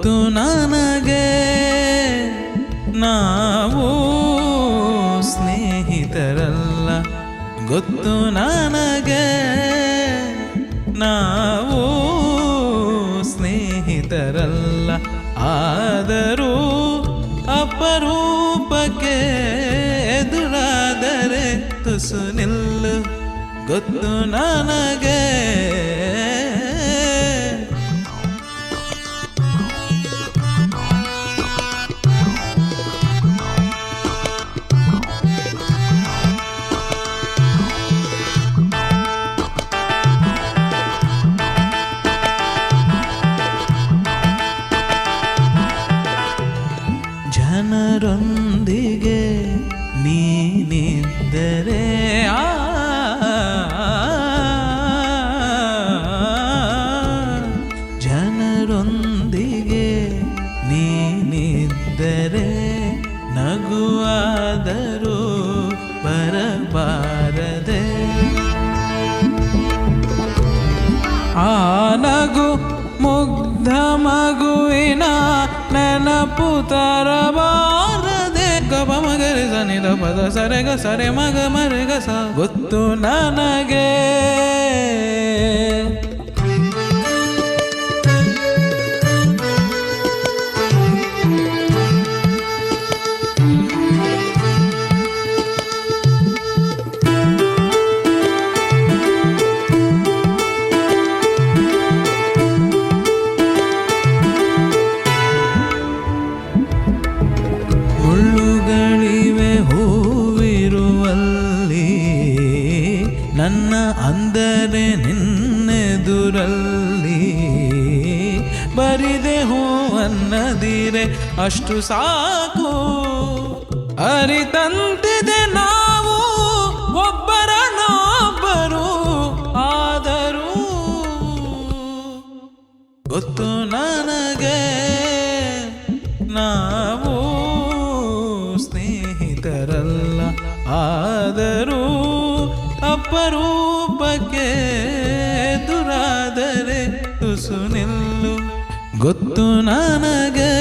ಗೊತ್ತು ನನಗೆ ನಾವು ಸ್ನೇಹಿತರಲ್ಲ, ಗೊತ್ತು ನನಗೆ ನಾವು ಸ್ನೇಹಿತರಲ್ಲ. ಆದರೂ ಅಪರೂಪಕ್ಕೆ ಎದುರಾದರೆ ತುಸು ನಿಲ್ಲು, ಗೊತ್ತು ನನಗೆ ಜನರೊಂದಿಗೆ ನೀನಿದ್ದರೆ ಜನರೊಂದಿಗೆ ನೀನಿದ್ದರೆ ನಗುವಾದರೂ ಬರಬಾರದೆ. ಆ ನಗು ಮುಗ್ಧ ಮಗುವಿನ ನೆನಪು ತರಬಾರದೆ. ಗಬ ಮಗರೆ ಸನಿದ ಪದ ಸರೆಗ ಸರೆ ಮಗ ಮರೆಗ ಸ, ಗೊತ್ತು ನನಗೆ ಮುಳ್ಳುಗಳಿವೆ ಹೂವಿರುವಲ್ಲಿ, ನನ್ನ ಅಂದರೆ ನಿನ್ನೆದುರಲ್ಲಿ. ಬರಿದೆ ಹೂವನ್ನದಿರೆ ಅಷ್ಟು ಸಾಕು, ಅರಿತಂತಿದೆ ನಾವು ಒಬ್ಬರನ್ನೊಬ್ಬರು. ಆದರೂ ಗೊತ್ತು ನನಗೆ ನಾವು ಸ್ನೇಹಿತರಲ್ಲ, ಆದರೂ ಅಪರೂಪಕ್ಕೆ ಎದುರಾದರೆ ತುಸು ನಿಲ್ಲು, ಗೊತ್ತು ನನಗೆ